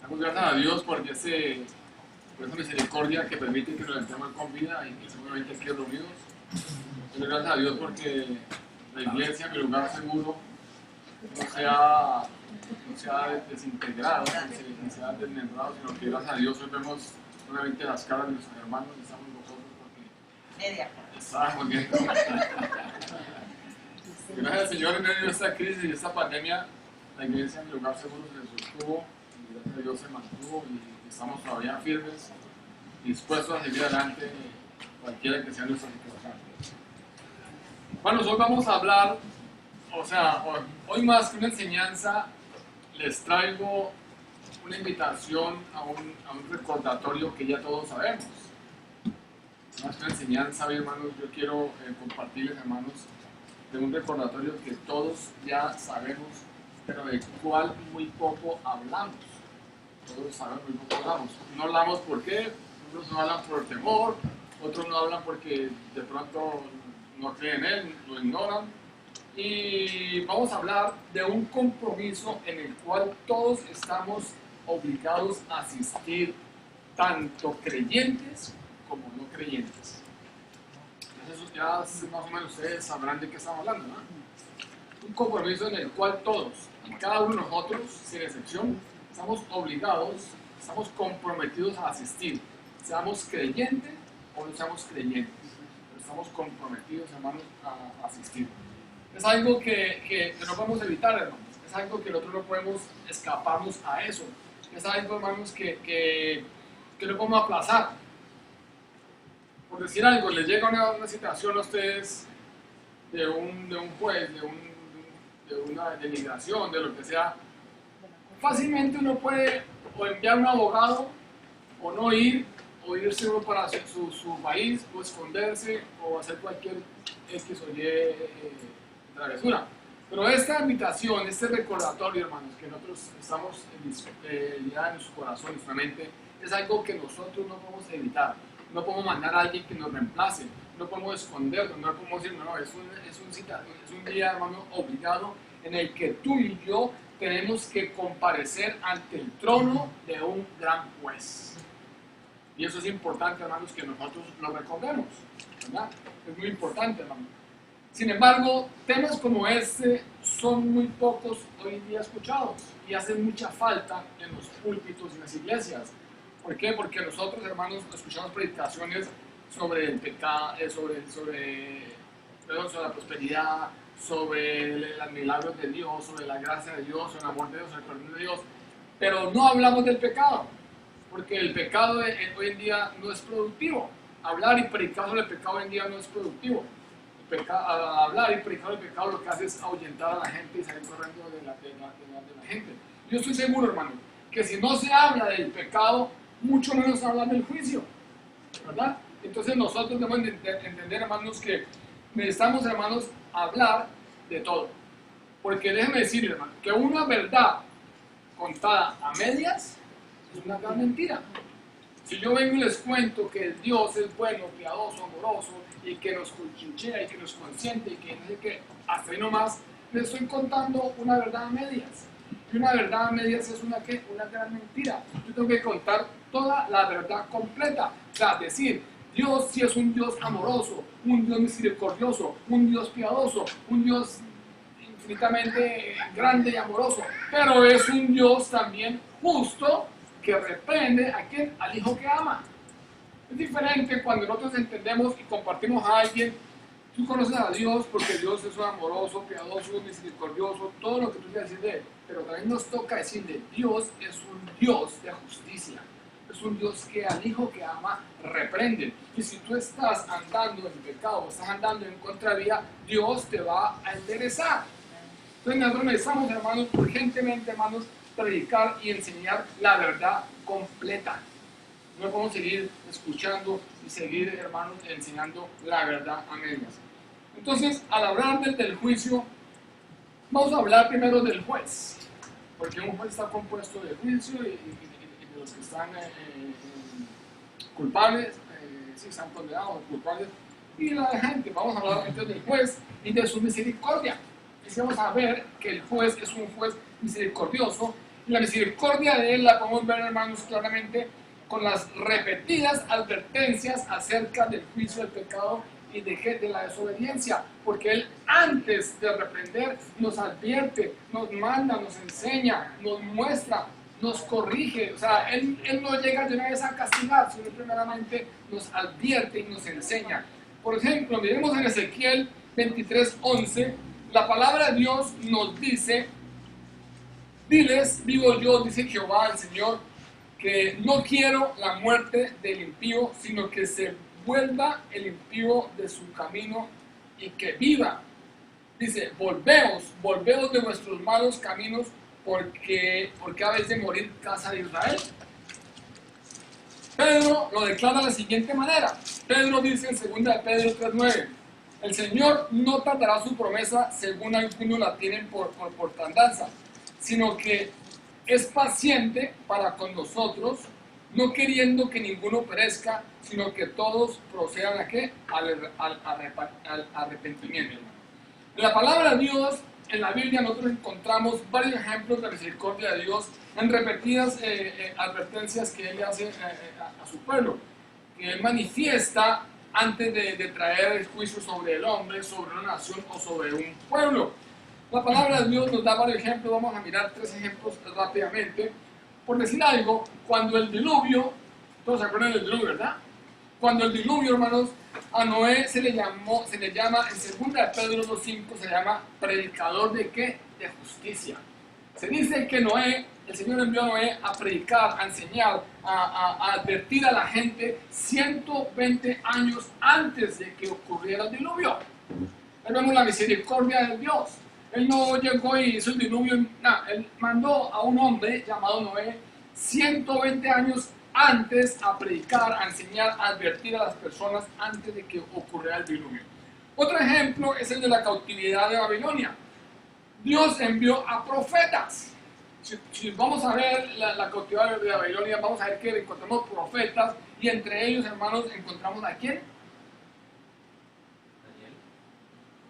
Damos gracias a Dios por esa misericordia que permite que nos levantemos con vida y que seguramente aquí reunidos. Doy gracias a Dios porque la iglesia, mi lugar seguro, no se ha desintegrado, ni se ha desmembrado, sino que gracias a Dios hoy vemos solamente las caras de nuestros hermanos y estamos nosotros porque gracias al Señor en medio de esta crisis y esta pandemia, la iglesia, mi lugar seguro, se sostuvo y gracias a Dios se mantuvo y estamos todavía firmes, dispuestos a seguir adelante cualquiera que sea nuestra situación. Bueno, hoy vamos a hablar, hoy más que una enseñanza, les traigo una invitación a un recordatorio que ya todos sabemos. Más que una enseñanza, hermanos, yo quiero compartirles, hermanos, de un recordatorio que todos ya sabemos, pero del cual muy poco hablamos. Todos sabemos, muy poco hablamos. No hablamos por qué, unos no hablan por temor, otros no hablan porque de pronto no creen en él, lo ignoran. Y vamos a hablar de un compromiso en el cual todos estamos obligados a asistir, tanto creyentes como no creyentes. Entonces ya más o menos ustedes sabrán de qué estamos hablando, ¿no? Un compromiso en el cual todos, y cada uno de nosotros, sin excepción, estamos obligados, estamos comprometidos a asistir, seamos creyentes o no seamos creyentes, pero estamos comprometidos, hermanos, a asistir. Es algo que no podemos evitar, hermanos, es algo que nosotros no podemos escaparnos a eso, es algo, hermanos, que no podemos aplazar. Por decir algo, les llega una situación a ustedes de un juez, de una denigración, de lo que sea. Fácilmente uno puede o enviar un abogado, o no ir, o irse uno para su país, o esconderse, o hacer cualquier X o Y travesura. Pero esta invitación, este recordatorio, hermanos, que nosotros estamos ya en su corazón, en nuestra mente, es algo que nosotros no podemos evitar. No podemos mandar a alguien que nos reemplace, no podemos escondernos, no podemos decir, no, es un día, hermano, obligado en el que tú y yo tenemos que comparecer ante el trono de un gran juez. Y eso es importante, hermanos, que nosotros lo recordemos, ¿verdad? Es muy importante, hermano. Sin embargo, temas como este son muy pocos hoy en día escuchados y hacen mucha falta en los púlpitos y las iglesias. ¿Por qué? Porque nosotros, hermanos, escuchamos predicaciones sobre el pecado, sobre la prosperidad, sobre los milagros de Dios, sobre la gracia de Dios, sobre el amor de Dios, sobre el perdón de Dios, pero no hablamos del pecado, porque el pecado hoy en día no es productivo. Hablar y predicar sobre el pecado hoy en día no es productivo. Hablar y predicar el pecado lo que hace es ahuyentar a la gente y salir corriendo de la gente. Yo estoy seguro, hermano, que si no se habla del pecado, mucho menos hablar del juicio, ¿verdad? Entonces nosotros debemos entender, hermanos, que necesitamos, hermanos, hablar de todo. Porque déjenme decir, hermano, que una verdad contada a medias es una gran mentira. Si yo vengo y les cuento que Dios es bueno, piadoso, amoroso, y que nos conchinchea, y que nos consiente, y que no sé qué, hasta ahí nomás, les estoy contando una verdad a medias. Y una verdad a medias es una gran mentira. Yo tengo que contar toda la verdad completa. O sea, decir, Dios sí es un Dios amoroso, un Dios misericordioso, un Dios piadoso, un Dios infinitamente grande y amoroso, pero es un Dios también justo que reprende a quien, al hijo que ama. Es diferente cuando nosotros entendemos y compartimos a alguien. Tú conoces a Dios porque Dios es un amoroso, piadoso, misericordioso, todo lo que tú quieras decir de él, pero también nos toca decirle, Dios es un Dios de justicia. Es un Dios que al hijo que ama reprende. Y si tú estás andando en pecado, estás andando en contravía, Dios te va a enderezar. Entonces nosotros necesitamos, hermanos, urgentemente, hermanos, predicar y enseñar la verdad completa. No podemos seguir escuchando y seguir, hermanos, enseñando la verdad a medias. Entonces, al hablar del juicio, vamos a hablar primero del juez. Porque un juez está compuesto de juicio y de los que están culpables, si están condenados o culpables, y la gente. Vamos a hablar entonces del juez y de su misericordia. Y vamos a ver que el juez es un juez misericordioso La misericordia de Él la podemos ver, hermanos, claramente con las repetidas advertencias acerca del juicio del pecado y de la desobediencia, porque Él antes de reprender nos advierte, nos manda, nos enseña, nos muestra, nos corrige. O sea, Él no llega de una vez a castigar, sino primeramente nos advierte y nos enseña. Por ejemplo, miremos en Ezequiel 23:11, la palabra de Dios nos dice: diles, vivo yo, dice Jehová el Señor, que no quiero la muerte del impío, sino que se vuelva el impío de su camino y que viva. Dice: volveos de vuestros malos caminos, porque habéis de morir, casa de Israel. Pedro lo declara de la siguiente manera. Pedro dice en 2 de Pedro 3:9: el Señor no tardará su promesa, según algunos la tienen por tardanza, sino que es paciente para con nosotros, no queriendo que ninguno perezca, sino que todos procedan ¿a qué? Al arrepentimiento. En la palabra de Dios, en la Biblia, nosotros encontramos varios ejemplos de la misericordia de Dios en repetidas advertencias que Él le hace a su pueblo, que Él manifiesta antes de traer el juicio sobre el hombre, sobre una nación o sobre un pueblo. La palabra de Dios nos da varios ejemplos. Vamos a mirar 3 ejemplos rápidamente. Por decir algo, cuando el diluvio, todos se acuerdan del diluvio, ¿verdad? Cuando el diluvio, hermanos, a Noé se le llama en 2 de Pedro 2:5, se llama predicador de ¿qué? De justicia. Se dice que Noé, el Señor envió a Noé a predicar, a enseñar, a advertir a la gente 120 años antes de que ocurriera el diluvio. Ahí vemos la misericordia de Dios. Él no llegó y hizo el diluvio, no, Él mandó a un hombre llamado Noé 120 años antes a predicar, a enseñar, a advertir a las personas antes de que ocurriera el diluvio. Otro ejemplo es el de la cautividad de Babilonia. Dios envió a profetas. Si vamos a ver la cautividad de Babilonia, vamos a ver que encontramos profetas, y entre ellos, hermanos, encontramos ¿a quién?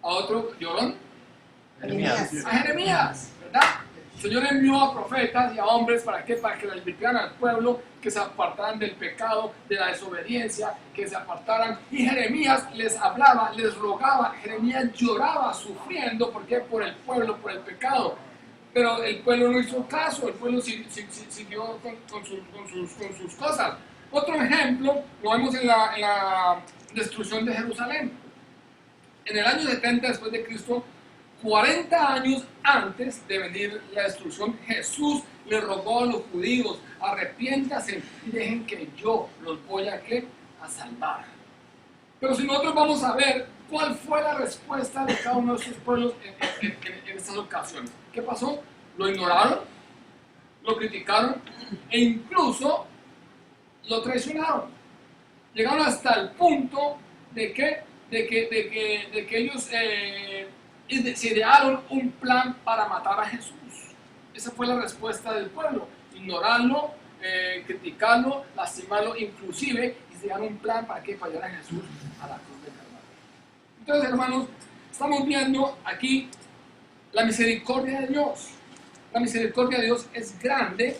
A otro llorón. Jeremías. A Jeremías, ¿verdad? El Señor envió a profetas y a hombres, ¿para qué? Para que le advirtieran al pueblo, que se apartaran del pecado, de la desobediencia, que se apartaran. Y Jeremías les hablaba, les rogaba. Jeremías lloraba, sufriendo, ¿por qué? Por el pueblo, por el pecado. Pero el pueblo no hizo caso, el pueblo siguió con sus cosas. Otro ejemplo lo vemos en la destrucción de Jerusalén. En el año 70 después de Cristo, 40 años antes de venir la destrucción, Jesús le rogó a los judíos: arrepiéntanse y dejen que yo los voy a salvar. Pero si nosotros vamos a ver cuál fue la respuesta de cada uno de esos pueblos en estas ocasiones. ¿Qué pasó? Lo ignoraron, lo criticaron e incluso lo traicionaron. Llegaron hasta el punto de que ellos se idearon un plan para matar a Jesús. Esa fue la respuesta del pueblo: ignorarlo, criticarlo, lastimarlo, inclusive idearon un plan para que fallara Jesús a la cruz del Calvario. Entonces, hermanos, estamos viendo aquí la misericordia de Dios. La misericordia de Dios es grande,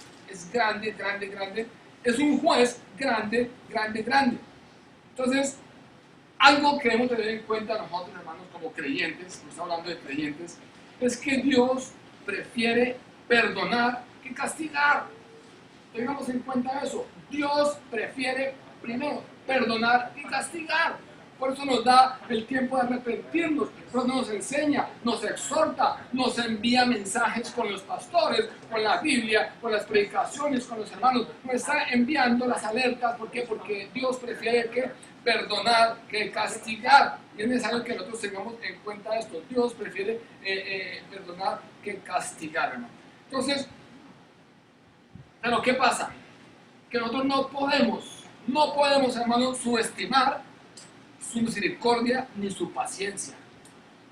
grande. Es un juez grande. Entonces, algo que debemos tener en cuenta nosotros, hermanos, como creyentes, no estamos hablando de creyentes, es que Dios prefiere perdonar que castigar. Tengamos en cuenta eso. Dios prefiere primero perdonar que castigar. Por eso nos da el tiempo de arrepentirnos, por eso nos enseña, nos exhorta, nos envía mensajes con los pastores, con la Biblia, con las predicaciones, con los hermanos. Nos está enviando las alertas. ¿Por qué? Porque Dios prefiere que perdonar que castigar. Y es necesario que nosotros tengamos en cuenta esto. Dios prefiere perdonar que castigar, hermano. Entonces, pero ¿qué pasa? Que nosotros no podemos, hermano, subestimar su misericordia ni su paciencia.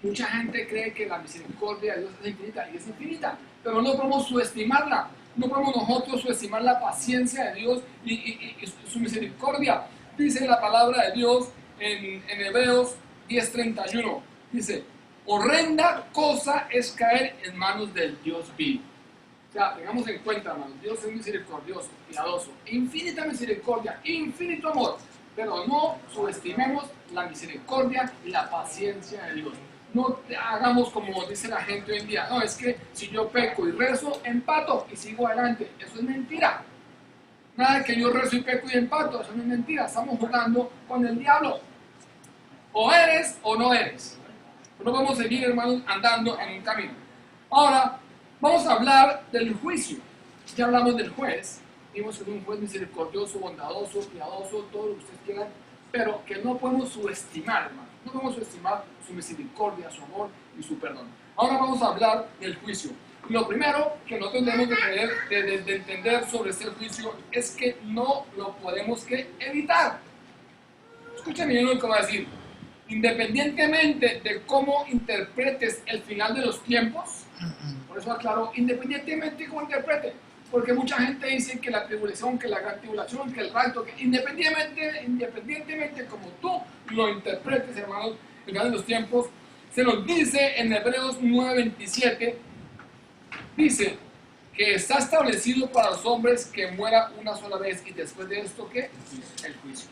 Mucha gente cree que la misericordia de Dios es infinita, y es infinita, pero no podemos subestimarla. No podemos nosotros subestimar la paciencia de Dios y su misericordia. Dice la palabra de Dios en Hebreos 10:31. Dice: horrenda cosa es caer en manos del Dios vivo. O sea, tengamos en cuenta, hermanos, Dios es misericordioso, piadoso, infinita misericordia, infinito amor, pero no subestimemos la misericordia y la paciencia de Dios. No hagamos como dice la gente hoy en día, no, es que si yo peco y rezo, empato y sigo adelante. Eso es mentira. Nada de que yo rezo y peco y empato, eso no es mentira. Estamos jugando con el diablo. O eres o no eres. No podemos seguir, hermanos, andando en un camino. Ahora, vamos a hablar del juicio. Ya hablamos del juez. Vimos que es un juez misericordioso, bondadoso, piadoso, todo lo que ustedes quieran, pero que no podemos subestimar, hermano. No podemos subestimar su misericordia, su amor y su perdón. Ahora vamos a hablar del juicio. Lo primero que nosotros debemos de entender sobre este juicio es que no lo podemos que evitar. Escuchen bien lo que voy a decir. Independientemente de cómo interpretes el final de los tiempos, por eso aclaro, independientemente de cómo interpretes, porque mucha gente dice que la tribulación, que la gran tribulación, que el rapto, que independientemente como tú lo interpretes, hermanos, el final de los tiempos, se nos dice en Hebreos 9:27, dice que está establecido para los hombres que muera una sola vez y después de esto, ¿qué? El juicio.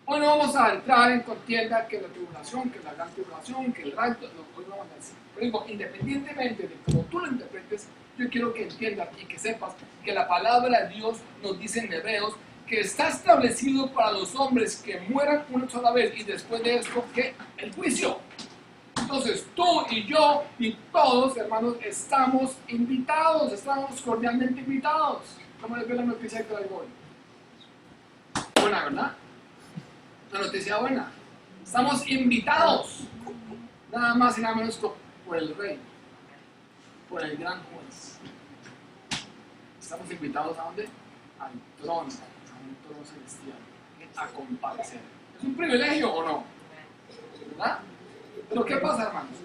Hoy no vamos a entrar en contienda que la tribulación, que la gran tribulación, que el rapto, no, hoy no vamos a decir. Pero digo, independientemente de cómo tú lo interpretes, yo quiero que entiendas y que sepas que la palabra de Dios nos dice en Hebreos que está establecido para los hombres que mueran una sola vez y después de esto, ¿qué? El juicio. Entonces tú y yo y todos, hermanos, estamos invitados, estamos cordialmente invitados. ¿Cómo les ve la noticia que traigo hoy? Buena, ¿verdad? Una noticia buena. Estamos invitados, nada más y nada menos por el rey, por el gran juez. Estamos invitados ¿a dónde? Al trono, a un trono celestial, a comparecer. ¿Es un privilegio o no? ¿Verdad? Pero ¿qué pasa, hermanos?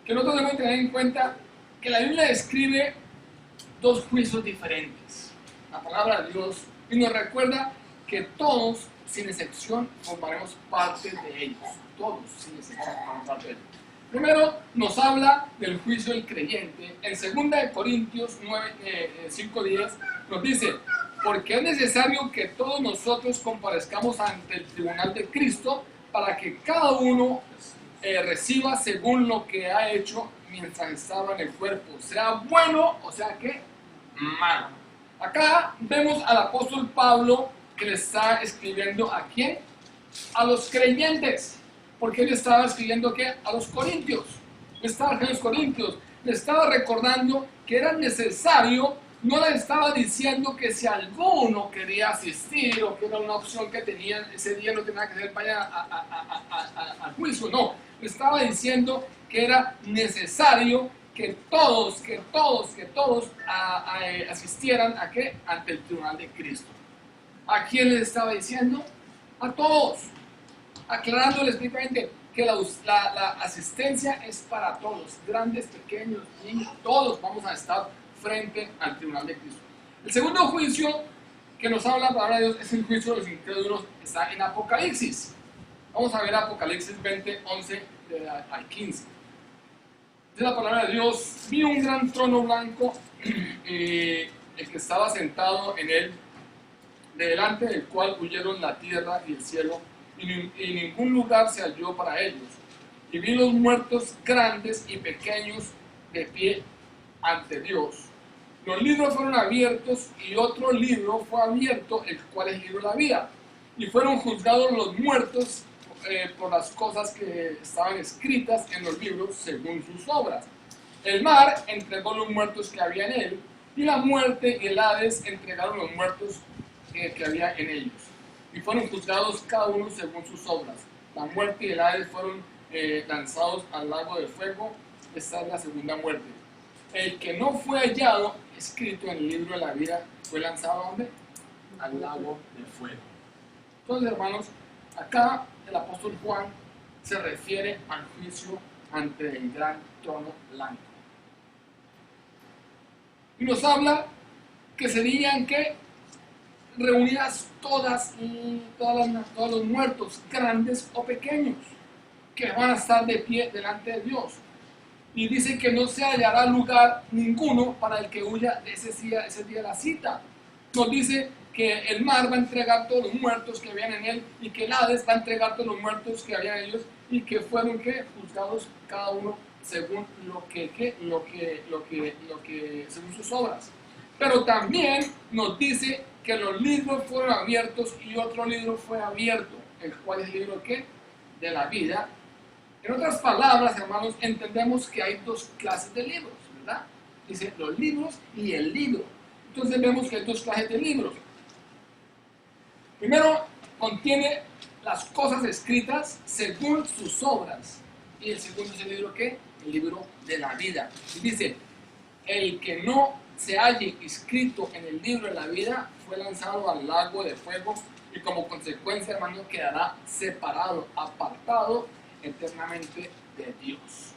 Que nosotros debemos tener en cuenta que la Biblia describe dos juicios diferentes. La palabra de Dios y nos recuerda que todos, sin excepción, formaremos parte de ellos. Todos, sin excepción, formaremos parte de ellos. Primero, nos habla del juicio del creyente. En 2 Corintios 5:10 nos dice, porque es necesario que todos nosotros comparezcamos ante el tribunal de Cristo para que cada uno reciba según lo que ha hecho mientras estaba en el cuerpo, sea bueno o sea que malo. Acá vemos al apóstol Pablo que le está escribiendo ¿a quién? A los creyentes, porque él estaba escribiendo ¿qué? A los corintios. Le estaba recordando que era necesario, no le estaba diciendo que si alguno quería asistir o que era una opción que tenían ese día no tenía que hacer vaya al juicio, no, le estaba diciendo que era necesario que todos asistieran ¿a qué? Ante el tribunal de Cristo. ¿A quién le estaba diciendo? A todos, aclarándole explícitamente que la asistencia es para todos, grandes, pequeños, niños, todos vamos a estar frente al tribunal de Cristo. El segundo juicio que nos habla la palabra de Dios es el juicio de los incrédulos, está en Apocalipsis. Vamos a ver Apocalipsis 20, 11 al 15. Dice la palabra de Dios, vi un gran trono blanco, el que estaba sentado en él, delante del cual huyeron la tierra y el cielo, y ningún lugar se halló para ellos. Y vi los muertos grandes y pequeños de pie ante Dios. Los libros fueron abiertos y otro libro fue abierto, el cual es el libro de la vida. Y fueron juzgados los muertos por las cosas que estaban escritas en los libros según sus obras. El mar entregó los muertos que había en él, y la muerte y el Hades entregaron los muertos que había en ellos. Y fueron juzgados cada uno según sus obras. La muerte y el Hades fueron lanzados al lago de fuego. Esta es la segunda muerte. El que no fue hallado escrito en el libro de la vida fue lanzado ¿a dónde? Al lago de fuego. Entonces, hermanos, acá el apóstol Juan se refiere al juicio ante el gran trono blanco. Y nos habla que serían que reunidas todos los muertos, grandes o pequeños, que van a estar de pie delante de Dios. Y dice que no se hallará lugar ninguno para el que huya de ese día de la cita. Nos dice que el mar va a entregar todos los muertos que habían en él y que el Hades va a entregar todos los muertos que habían en ellos y que fueron juzgados cada uno según según sus obras. Pero también nos dice que los libros fueron abiertos y otro libro fue abierto, el cual es el libro de la vida. En otras palabras, hermanos, entendemos que hay dos clases de libros, ¿verdad? Dice los libros y el libro. Entonces vemos que hay dos clases de libros. Primero, contiene las cosas escritas según sus obras. Y el segundo es el libro el libro de la vida. Y dice, el que no se halle inscrito en el libro de la vida fue lanzado al lago de fuego y como consecuencia, hermano, quedará separado, apartado eternamente de Dios.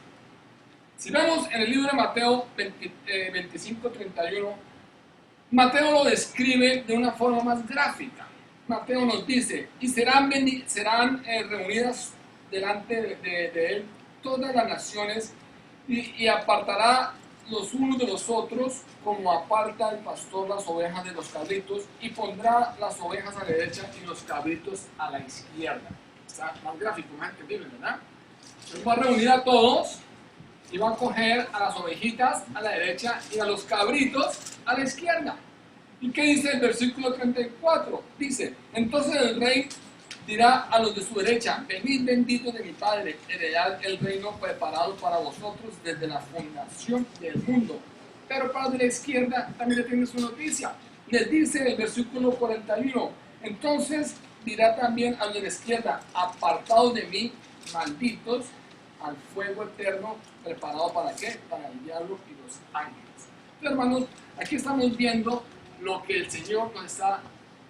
Si vemos en el libro de Mateo 25:31, Mateo lo describe de una forma más gráfica. Mateo nos dice, y serán reunidas delante de él todas las naciones y apartará los unos de los otros como aparta el pastor las ovejas de los cabritos y pondrá las ovejas a la derecha y los cabritos a la izquierda. Está más gráfico, más entendible, ¿verdad? Él va a reunir a todos y va a coger a las ovejitas a la derecha y a los cabritos a la izquierda. ¿Y qué dice el versículo 34? Dice, entonces el rey dirá a los de su derecha, venid benditos de mi Padre, heredad el reino preparado para vosotros desde la fundación del mundo. Pero para los de la izquierda también le tiene su noticia. Les dice el versículo 41, entonces dirá también a los de la izquierda, apartados de mí, malditos, al fuego eterno preparado ¿para qué? Para el diablo y los ángeles. Pero, hermanos, aquí estamos viendo lo que el Señor nos está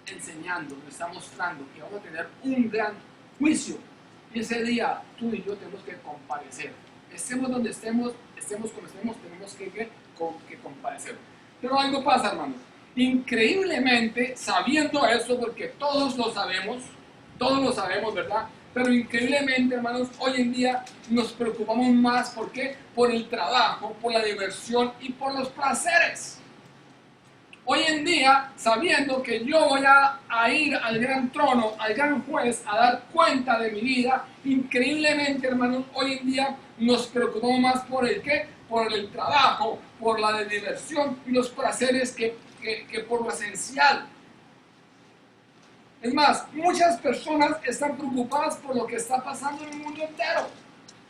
enseñando, nos está mostrando que vamos a tener un gran juicio y ese día tú y yo tenemos que comparecer. Estemos donde estemos como estemos, tenemos que comparecer. Pero algo pasa, hermanos. Increíblemente, sabiendo eso, porque todos lo sabemos, ¿verdad? Pero increíblemente, hermanos, hoy en día nos preocupamos más, ¿por qué? Por el trabajo, por la diversión y por los placeres. Hoy en día, sabiendo que yo voy a ir al gran trono, al gran juez, a dar cuenta de mi vida, increíblemente, hermanos, hoy en día nos preocupamos más por el qué, por el trabajo, por la diversión y los placeres que por lo esencial. Es más, muchas personas están preocupadas por lo que está pasando en el mundo entero.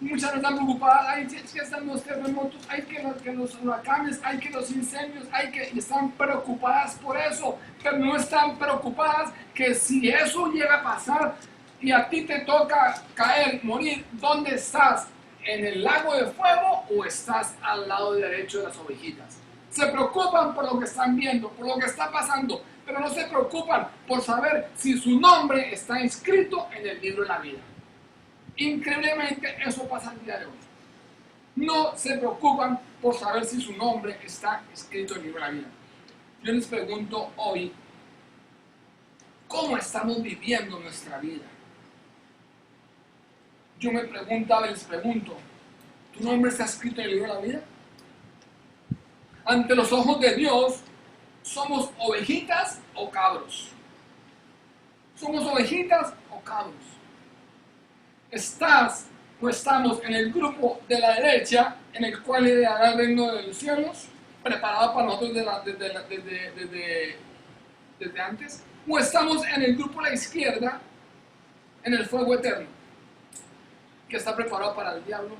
Muchas están preocupadas, hay que están los terremotos, hay que los huracanes, hay que los incendios, están preocupadas por eso, pero no están preocupadas que si eso llega a pasar y a ti te toca caer, morir, ¿dónde estás? ¿En el lago de fuego o estás al lado derecho de las ovejitas? Se preocupan por lo que están viendo, por lo que está pasando, pero no se preocupan por saber si su nombre está inscrito en el libro de la vida. Increíblemente eso pasa el día de hoy. No se preocupan por saber si su nombre está escrito en el libro de la vida. Yo les pregunto hoy, ¿cómo estamos viviendo nuestra vida? Yo me preguntaba y les pregunto, ¿tu nombre está escrito en el libro de la vida? Ante los ojos de Dios, ¿somos ovejitas o cabros? ¿Somos ovejitas o cabros? ¿Estás o estamos en el grupo de la derecha, en el cual heredará el reino de los cielos, preparado para nosotros desde antes? ¿O estamos en el grupo de la izquierda, en el fuego eterno, que está preparado para el diablo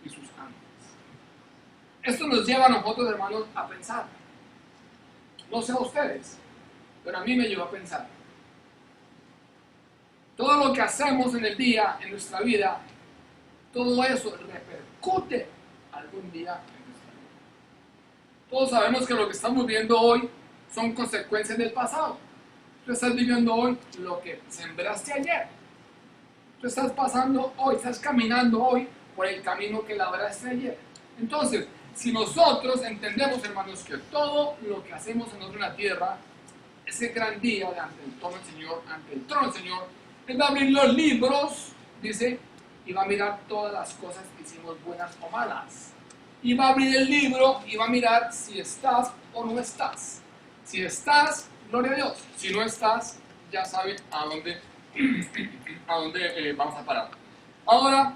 y sus ángeles? Esto nos lleva a nosotros, hermanos, a pensar. No sé a ustedes, pero a mí me llevó a pensar. Todo lo que hacemos en el día, en nuestra vida, todo eso repercute algún día en nuestra vida. Todos sabemos que lo que estamos viviendo hoy son consecuencias del pasado. Tú estás viviendo hoy lo que sembraste ayer. Tú estás pasando hoy, estás caminando hoy por el camino que labraste ayer. Entonces, si nosotros entendemos, hermanos, que todo lo que hacemos en la tierra, ese gran día ante el trono del Señor, Él va a abrir los libros, dice, y va a mirar todas las cosas que hicimos, buenas o malas. y va a abrir el libro y va a mirar si estás o no estás. Si estás, gloria a Dios. Si no estás, ya sabe a dónde, vamos a parar. Ahora,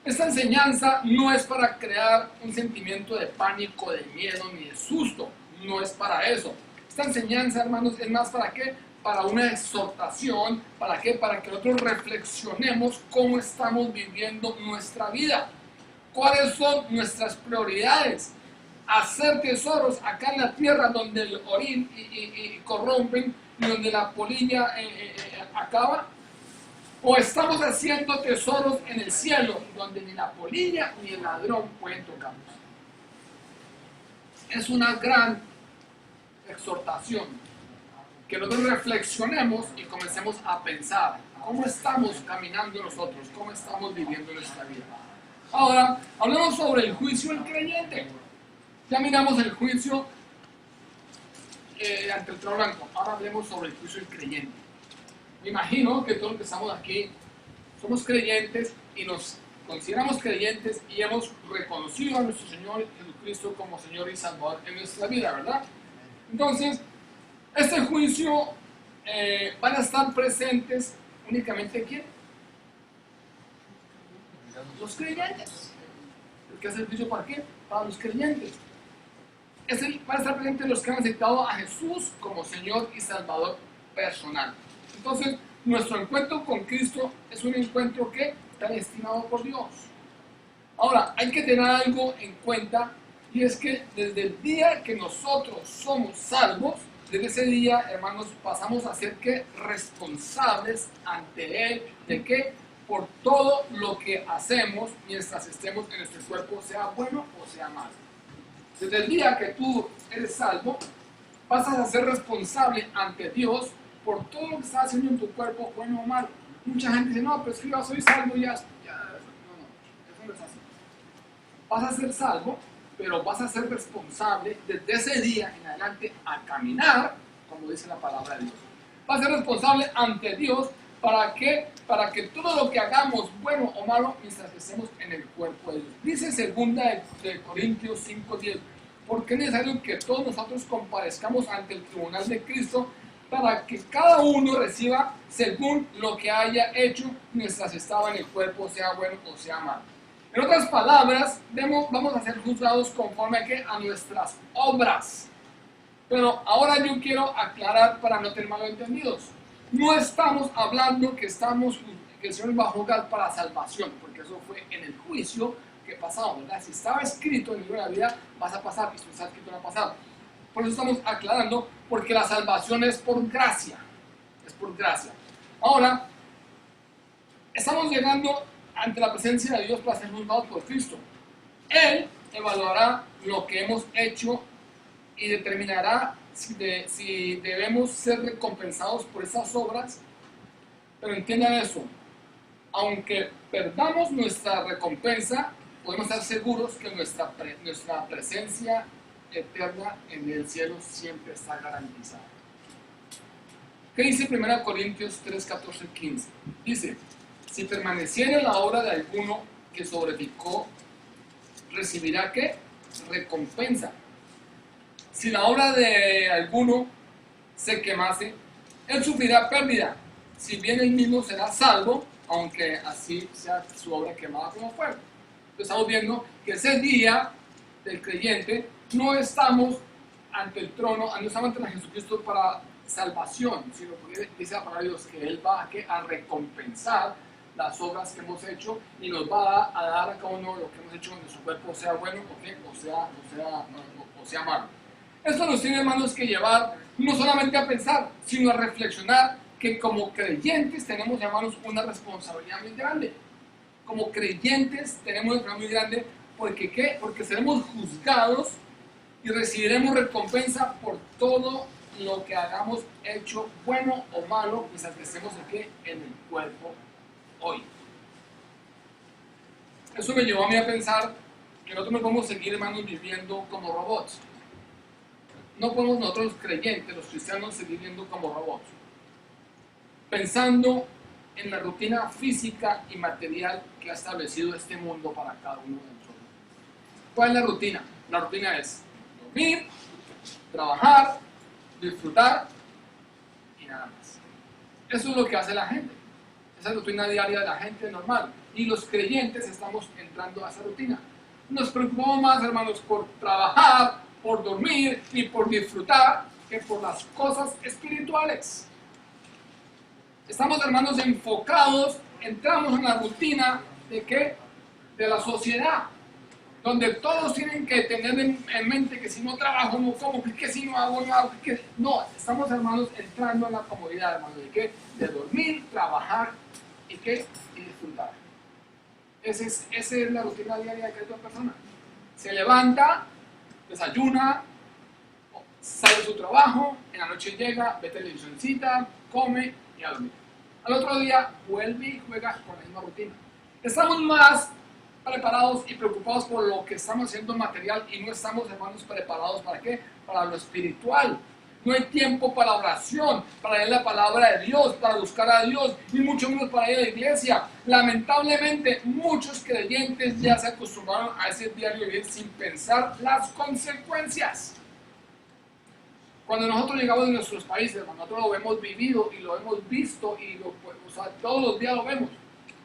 esta enseñanza no es para crear un sentimiento de pánico, de miedo ni de susto. No es para eso. Esta enseñanza, hermanos, es más para qué? Para una exhortación. ¿Para qué? Para que nosotros reflexionemos cómo estamos viviendo nuestra vida. ¿Cuáles son nuestras prioridades? Hacer tesoros acá en la tierra donde el orín y corrompen y donde la polilla acaba. ¿O estamos haciendo tesoros en el cielo donde ni la polilla ni el ladrón pueden tocarnos? Es una gran exhortación que nosotros reflexionemos y comencemos a pensar cómo estamos caminando nosotros, cómo estamos viviendo nuestra vida. Ahora, hablemos sobre el juicio del creyente. Ya miramos el juicio ante el trono blanco. Ahora hablemos sobre el juicio del creyente. Me imagino que todos los que estamos aquí somos creyentes y nos consideramos creyentes y hemos reconocido a nuestro Señor Jesucristo como Señor y Salvador en nuestra vida, ¿verdad? Entonces, este juicio van a estar presentes únicamente ¿quién? Los creyentes. ¿Qué es el juicio para qué? Para los creyentes. Van a estar presentes los que han aceptado a Jesús como Señor y Salvador personal. Entonces, nuestro encuentro con Cristo es un encuentro que está destinado por Dios. Ahora, hay que tener algo en cuenta, y es que desde el día que nosotros somos salvos, desde ese día, hermanos, pasamos a ser ¿qué? Responsables ante Él, ¿de qué? Por todo lo que hacemos mientras estemos en nuestro cuerpo, sea bueno o sea malo. Desde el día que tú eres salvo, pasas a ser responsable ante Dios por todo lo que estás haciendo en tu cuerpo, bueno o malo. Mucha gente dice, no, pero es que yo soy salvo ya. No, eso no es así. Vas a ser salvo, pero vas a ser responsable desde ese día en adelante a caminar, como dice la palabra de Dios. Vas a ser responsable ante Dios para que todo lo que hagamos, bueno o malo, mientras estemos en el cuerpo de Dios. Dice segunda de Corintios 5:10, porque es necesario que todos nosotros comparezcamos ante el tribunal de Cristo para que cada uno reciba según lo que haya hecho mientras estaba en el cuerpo, sea bueno o sea malo. En otras palabras, vamos a ser juzgados conforme a nuestras obras. Pero ahora yo quiero aclarar para no tener malentendidos. No estamos hablando que el Señor va a juzgar para salvación, porque eso fue en el juicio que pasaba, ¿verdad? Si estaba escrito en el libro de la vida, vas a pasar, y si no está escrito, no va a pasar. Por eso estamos aclarando, porque la salvación es por gracia. Es por gracia. Ahora, estamos llegando ante la presencia de Dios para ser juzgados por Cristo. Él evaluará lo que hemos hecho y determinará si debemos ser recompensados por esas obras. Pero entiendan eso, aunque perdamos nuestra recompensa, podemos estar seguros que nuestra presencia eterna en el cielo siempre está garantizada. ¿Qué dice 1 Corintios 3, 14, 15? Dice, si permaneciera la obra de alguno que sobreedificó, recibirá ¿qué? Recompensa. Si la obra de alguno se quemase, él sufrirá pérdida. Si bien él mismo será salvo, aunque así sea su obra quemada como fuego. Entonces estamos viendo que ese día del creyente no estamos ante el trono, no estamos ante Jesucristo para salvación, sino porque dice la palabra de Dios que Él va a recompensar las obras que hemos hecho y nos va a dar a cada uno lo que hemos hecho en nuestro cuerpo, sea bueno o sea malo. Esto nos tiene, hermanos, que llevar no solamente a pensar, sino a reflexionar que como creyentes tenemos, hermanos, una responsabilidad muy grande. Como creyentes tenemos una responsabilidad muy grande porque ¿qué? Porque seremos juzgados y recibiremos recompensa por todo lo que hagamos hecho, bueno o malo, mientras que estemos aquí en el cuerpo hoy. Eso me llevó a mí a pensar que nosotros no podemos seguir, hermanos, viviendo como robots. No podemos nosotros los creyentes, los cristianos, seguir viviendo como robots, pensando en la rutina física y material que ha establecido este mundo para cada uno de nosotros. ¿Cuál es la rutina? La rutina es dormir, trabajar, disfrutar y nada más. Eso es lo que hace la gente. Esa es la rutina diaria de la gente normal. Y los creyentes estamos entrando a esa rutina. Nos preocupamos más, hermanos, por trabajar, por dormir y por disfrutar que por las cosas espirituales. Estamos, hermanos, enfocados, entramos en la rutina de ¿qué? De la sociedad, donde todos tienen que tener en mente que si no trabajo, no como, que si no hago, no hago, que no. Estamos, hermanos, entrando en la comodidad, hermanos, de ¿qué? De dormir, trabajar y ¿qué? Y disfrutar. Esa es la rutina diaria de cada persona. Se levanta, desayuna, sale de su trabajo, en la noche llega, ve televisioncita, come y a dormir. Al otro día vuelve y juega con la misma rutina. Estamos más preparados y preocupados por lo que estamos haciendo material y no estamos, hermanos, preparados ¿para qué? Para lo espiritual. No hay tiempo para la oración, para leer la palabra de Dios, para buscar a Dios, ni mucho menos para ir a la iglesia. Lamentablemente, muchos creyentes ya se acostumbraron a ese diario vivir sin pensar las consecuencias. Cuando nosotros llegamos a nuestros países, nosotros lo hemos vivido y lo hemos visto y todos los días lo vemos.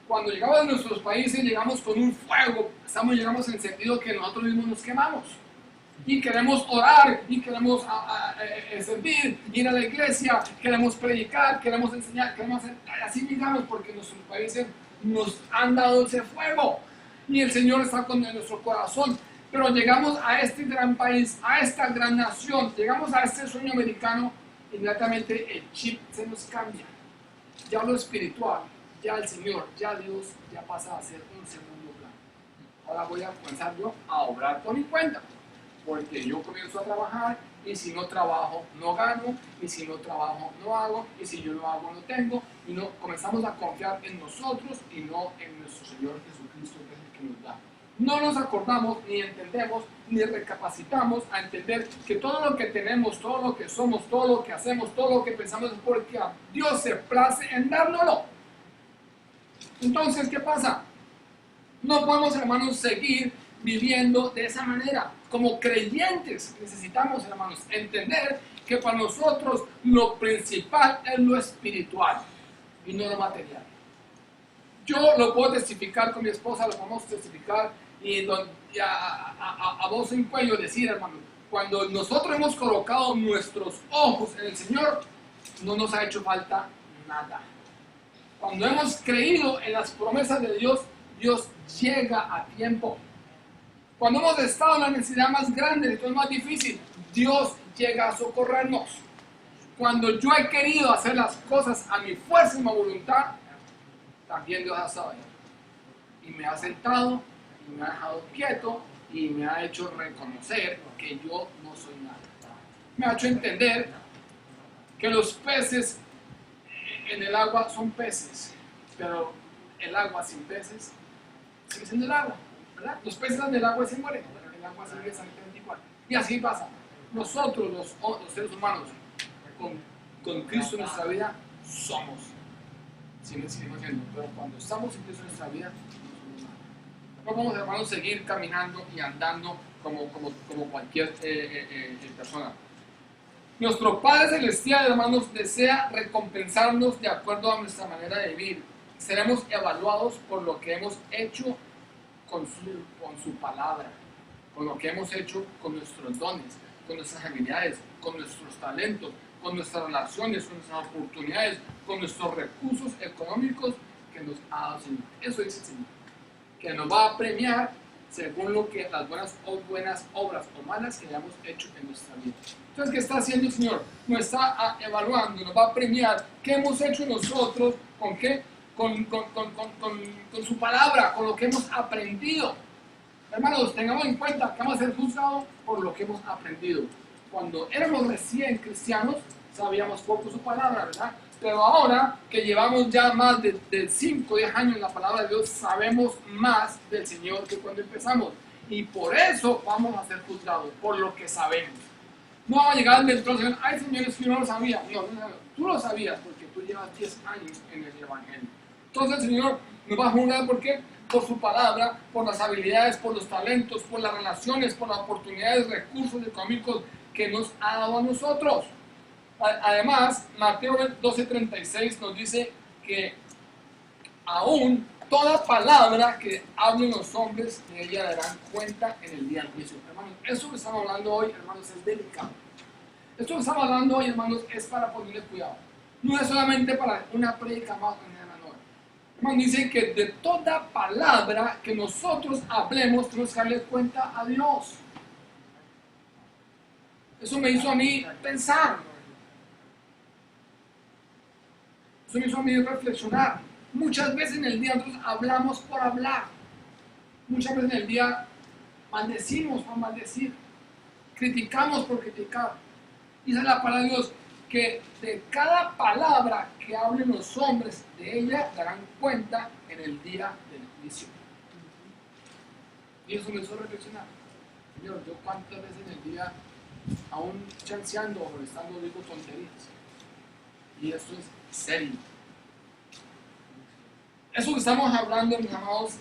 Cuando llegamos a nuestros países, llegamos con un fuego, llegamos en el sentido que nosotros mismos nos quemamos. Y queremos orar, y queremos servir, ir a la iglesia, queremos predicar, queremos enseñar, queremos hacer, así digamos, porque nuestros países nos han dado ese fuego. Y el Señor está con nuestro corazón. Pero llegamos a este gran país, a esta gran nación, llegamos a este sueño americano, inmediatamente el chip se nos cambia. Ya lo espiritual, ya el Señor, ya Dios, ya pasa a ser un segundo plano. Ahora voy a comenzar yo a obrar por mi cuenta, porque yo comienzo a trabajar y si no trabajo no gano, y si no trabajo no hago, y si yo no hago no tengo, y no comenzamos a confiar en nosotros y no en nuestro Señor Jesucristo, que es el que nos da. No nos acordamos, ni entendemos, ni recapacitamos a entender que todo lo que tenemos, todo lo que somos, todo lo que hacemos, todo lo que pensamos es porque a Dios se place en dárnoslo. Entonces, ¿qué pasa? No podemos, hermanos, seguir viviendo de esa manera. Como creyentes necesitamos, hermanos, entender que para nosotros lo principal es lo espiritual y no lo material. Yo lo puedo testificar con mi esposa, lo podemos testificar y a voz en cuello decir, hermano, cuando nosotros hemos colocado nuestros ojos en el Señor, no nos ha hecho falta nada. Cuando hemos creído en las promesas de Dios, Dios llega a tiempo. Cuando hemos estado en la necesidad más grande, esto es más difícil, Dios llega a socorrernos. Cuando yo he querido hacer las cosas a mi fuerza y mi voluntad, también Dios ha estado ahí. Y me ha sentado, y me ha dejado quieto, y me ha hecho reconocer que yo no soy nada. Me ha hecho entender que los peces en el agua son peces, pero el agua sin peces sigue siendo el agua, ¿verdad? Los peces en el agua se mueren, pero el agua sigue exactamente igual. Y así pasa. Nosotros, los seres humanos, con Cristo en nuestra vida, somos. Seguimos siendo, pero cuando estamos en Cristo en nuestra vida, no somos nada. No podemos, hermanos, seguir caminando y andando como cualquier persona. Nuestro Padre Celestial, hermanos, desea recompensarnos de acuerdo a nuestra manera de vivir. Seremos evaluados por lo que hemos hecho con su palabra, con lo que hemos hecho con nuestros dones, con nuestras habilidades, con nuestros talentos, con nuestras relaciones, con nuestras oportunidades, con nuestros recursos económicos que nos ha dado el Señor. Eso dice el Señor, que nos va a premiar según lo que las buenas obras o malas que hayamos hecho en nuestra vida. Entonces, ¿qué está haciendo el Señor? Nos está evaluando, nos va a premiar qué hemos hecho nosotros, ¿con qué? Con su palabra, con lo que hemos aprendido. Hermanos, tengamos en cuenta que vamos a ser juzgados por lo que hemos aprendido. Cuando éramos recién cristianos, sabíamos poco su palabra, ¿verdad? Pero ahora que llevamos ya más de 5 o 10 años en la palabra de Dios, sabemos más del Señor que cuando empezamos. Y por eso vamos a ser juzgados, por lo que sabemos. No vamos a llegar dentro del Señor, ay Señor, es que yo no lo sabía. No, tú lo sabías porque tú llevas 10 años en el Evangelio. Entonces el Señor nos va a juzgar. ¿Por qué? Por su palabra, por las habilidades, por los talentos, por las relaciones, por las oportunidades, recursos económicos que nos ha dado a nosotros. Además, Mateo 12:36 nos dice que aún toda palabra que hablen los hombres, de ella darán cuenta en el día del juicio. Hermanos, eso que estamos hablando hoy, hermanos, es delicado. Esto que estamos hablando hoy, hermanos, es para ponerle cuidado. No es solamente para una prédica más o menos. Hermanos, dice que de toda palabra que nosotros hablemos, tenemos que darle cuenta a Dios. Eso me hizo a mí pensar. Eso me hizo a mí reflexionar. Muchas veces en el día nosotros hablamos por hablar. Muchas veces en el día maldecimos por maldecir. Criticamos por criticar. Dice la palabra de Dios que de cada palabra que hablen los hombres, de ella darán cuenta en el día del juicio. Y eso me hizo reflexionar. Señor, yo cuántas veces en el día, aún chanceando o molestando, digo tonterías. Y esto es serio. Eso que estamos hablando, mis amados,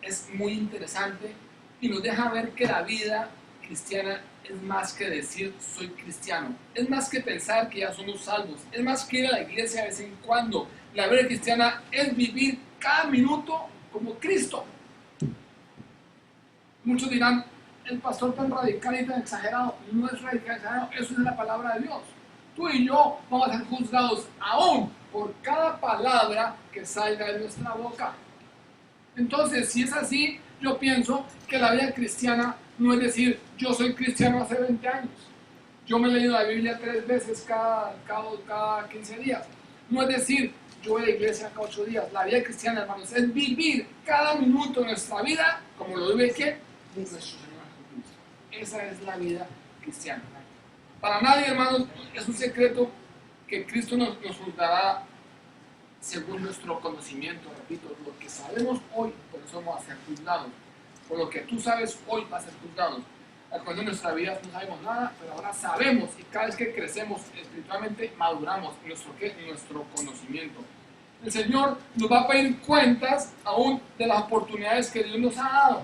es muy interesante y nos deja ver que la vida cristiana es más que decir soy cristiano, es más que pensar que ya somos salvos, es más que ir a la iglesia de vez en cuando. La vida cristiana es vivir cada minuto como Cristo. Muchos dirán, el pastor tan radical y tan exagerado. No es radical, exagerado, eso es la palabra de Dios. Tú y yo vamos a ser juzgados aún por cada palabra que salga de nuestra boca. Entonces, si es así, yo pienso que la vida cristiana no es decir, yo soy cristiano hace 20 años. Yo me he leído la Biblia 3 veces cada 15 días. No es decir, yo voy a la iglesia cada 8 días. La vida cristiana, hermanos, es vivir cada minuto de nuestra vida como lo vive ¿quién? Nuestro Señor Jesucristo. Esa es la vida cristiana. Para nadie, hermanos, es un secreto que Cristo nos juzgará según nuestro conocimiento. Repito, lo que sabemos hoy, por eso vamos a ser juzgados. Por lo que tú sabes hoy, vas a ser juzgados. Al comienzo de nuestra vida no sabemos nada, pero ahora sabemos, y cada vez que crecemos espiritualmente, maduramos en nuestro conocimiento. El Señor nos va a pedir cuentas aún de las oportunidades que Dios nos ha dado.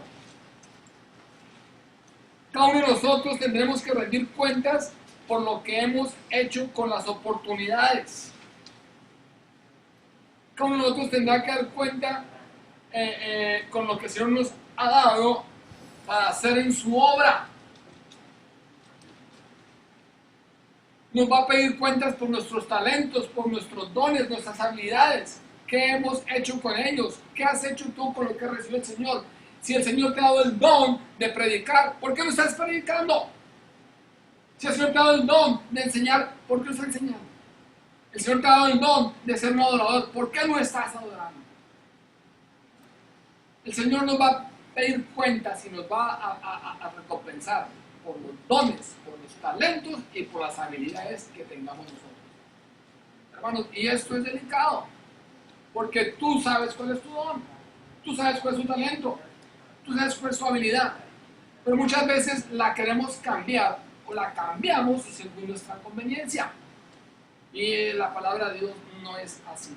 Cada uno de nosotros tendremos que rendir cuentas por lo que hemos hecho con las oportunidades. Cada uno de nosotros tendrá que dar cuenta con lo que el Señor nos ha dado para hacer en su obra. Nos va a pedir cuentas por nuestros talentos, por nuestros dones, nuestras habilidades. ¿Qué hemos hecho con ellos? ¿Qué has hecho tú con lo que recibió el Señor? Si el Señor te ha dado el don de predicar, ¿por qué no estás predicando? Si el Señor te ha dado el don de enseñar, ¿por qué no estás enseñando? El Señor te ha dado el don de ser un adorador, ¿por qué no estás adorando? El Señor nos va a pedir cuentas y nos va a recompensar por los dones, por los talentos y por las habilidades que tengamos nosotros. Hermanos, y esto es delicado, porque tú sabes cuál es tu don, tú sabes cuál es tu talento, tú sabes cuál es tu habilidad, pero muchas veces la queremos cambiar o la cambiamos según nuestra conveniencia. Y la palabra de Dios no es así.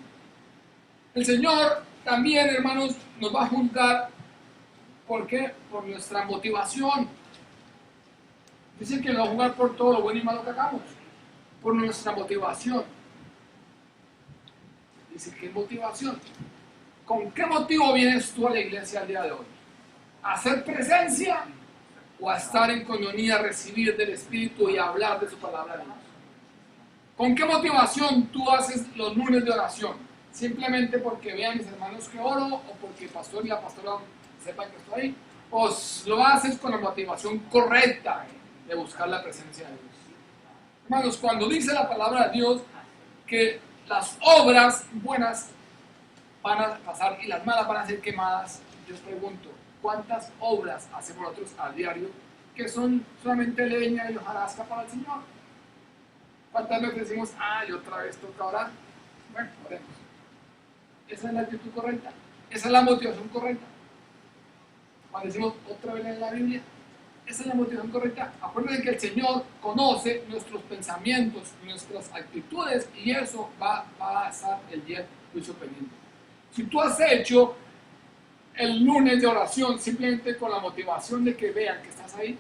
El Señor también, hermanos, nos va a juzgar. ¿Por qué? Por nuestra motivación. Dice que nos va a juzgar por todo lo bueno y malo que hagamos. Por nuestra motivación. Dice, ¿qué motivación? ¿Con qué motivo vienes tú a la iglesia al día de hoy? ¿A hacer presencia o a estar en comunión, a recibir del Espíritu y a hablar de su palabra de Dios? ¿Con qué motivación tú haces los lunes de oración? ¿Simplemente porque vean mis hermanos que oro o porque el pastor y la pastora sepan que estoy ahí? ¿O lo haces con la motivación correcta de buscar la presencia de Dios? Hermanos, cuando dice la palabra de Dios que las obras buenas van a pasar y las malas van a ser quemadas, yo os pregunto, ¿cuántas obras hacemos nosotros a diario que son solamente leña y hojarasca para el Señor? ¿Cuántas veces decimos, y otra vez toca orar? Bueno, oremos. Esa es la actitud correcta, esa es la motivación correcta. Cuando decimos otra vez en la Biblia, esa es la motivación correcta. Acuérdense que el Señor conoce nuestros pensamientos, nuestras actitudes, y eso va a estar el día del juicio pendiente. Si tú has hecho el lunes de oración simplemente con la motivación de que vean que estás ahí.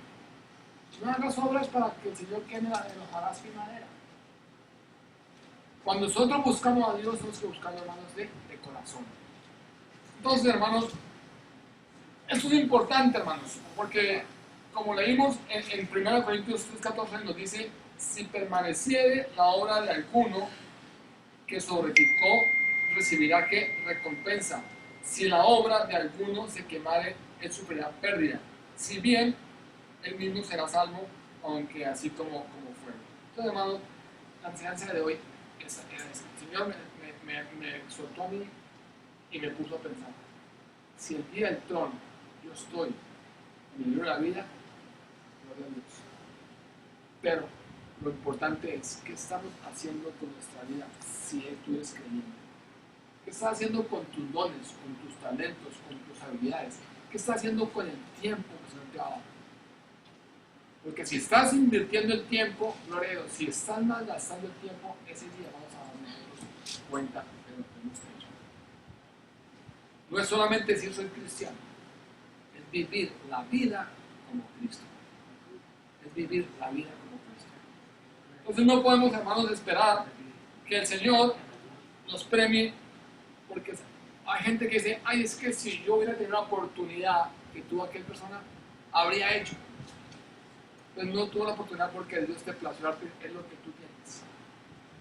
No hagas obras para que el Señor queme en hojarasca y madera. Cuando nosotros buscamos a Dios, tenemos que buscarlo, hermanos, de corazón. Entonces, hermanos, esto es importante, hermanos, porque como leímos en 1 Corintios 3:14 nos dice, si permaneciere la obra de alguno que sobreedificó, recibirá ¿qué? Recompensa. Si la obra de alguno se quemare, él sufrirá pérdida. Si bien, él mismo será salvo, aunque así como fue. Entonces, hermanos, la enseñanza de hoy es el Señor me exhortó a mí y me puso a pensar. Si el día del trono yo estoy en el libro de la vida, gloria a Dios. Pero lo importante es qué estamos haciendo con nuestra vida si tú eres creyente. ¿Qué estás haciendo con tus dones, con tus talentos, con tus habilidades? ¿Qué estás haciendo con el tiempo que el Señor te ha dado? Porque si estás invirtiendo el tiempo, gloria a Dios, si estás malgastando el tiempo, ese día vamos a darnos cuenta de lo que hemos hecho. No es solamente decir soy cristiano, es vivir la vida como Cristo. Es vivir la vida como Cristo. Entonces no podemos, hermanos, esperar que el Señor nos premie, porque hay gente que dice, ay, es que si yo hubiera tenido la oportunidad que tuvo aquella persona, habría hecho. Pues no tuvo la oportunidad porque Dios te plació darte es lo que tú tienes.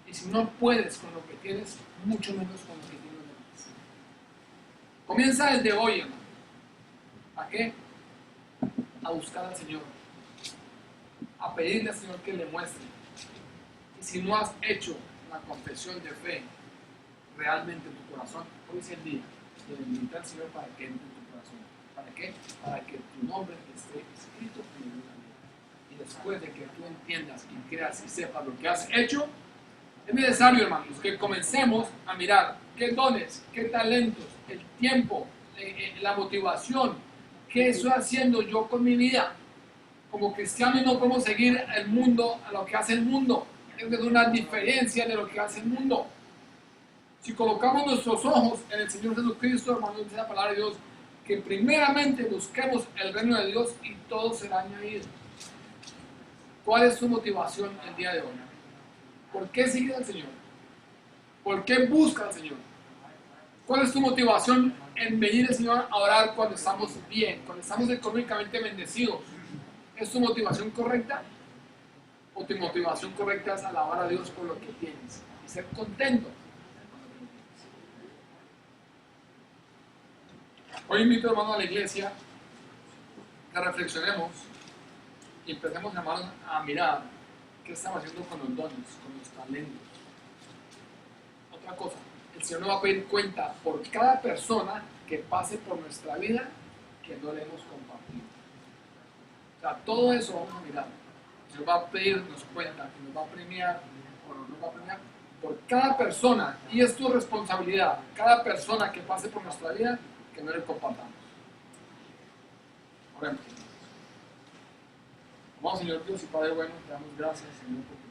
Y si no puedes con lo que tienes, mucho menos con lo que tienes demás. Comienza desde hoy, hermano. ¿A qué? A buscar al Señor. A pedirle al Señor que le muestre. Y si no has hecho la confesión de fe realmente en tu corazón, hoy es el día de invitar al Señor para que entre en tu corazón. ¿Para qué? Para que tu nombre esté escrito en el libro de la vida. Y después de que tú entiendas y creas y sepas lo que has hecho, es necesario, hermanos, que comencemos a mirar qué dones, qué talentos, el tiempo, la motivación, qué estoy haciendo yo con mi vida. Como cristianos no podemos seguir el mundo a lo que hace el mundo. Hay una diferencia de lo que hace el mundo. Si colocamos nuestros ojos en el Señor Jesucristo, hermanos, dice la palabra de Dios, que primeramente busquemos el reino de Dios y todo será añadido. ¿Cuál es tu motivación el día de hoy? ¿Por qué sigues al Señor? ¿Por qué buscas al Señor? ¿Cuál es tu motivación en venir al Señor a orar cuando estamos bien, cuando estamos económicamente bendecidos? ¿Es tu motivación correcta? ¿O tu motivación correcta es alabar a Dios por lo que tienes y ser contento? Hoy invito, hermanos, a la iglesia que reflexionemos y empecemos, hermanos, a mirar qué estamos haciendo con los dones, con los talentos. Otra cosa, el Señor nos va a pedir cuenta por cada persona que pase por nuestra vida que no le hemos compartido. O sea, todo eso vamos a mirar. El Señor va a pedirnos cuenta, que nos va a premiar o no nos va a premiar por cada persona, y es tu responsabilidad, cada persona que pase por nuestra vida que no le compartamos. Oremos. Vamos, Señor Dios y Padre bueno, te damos gracias, Señor, porque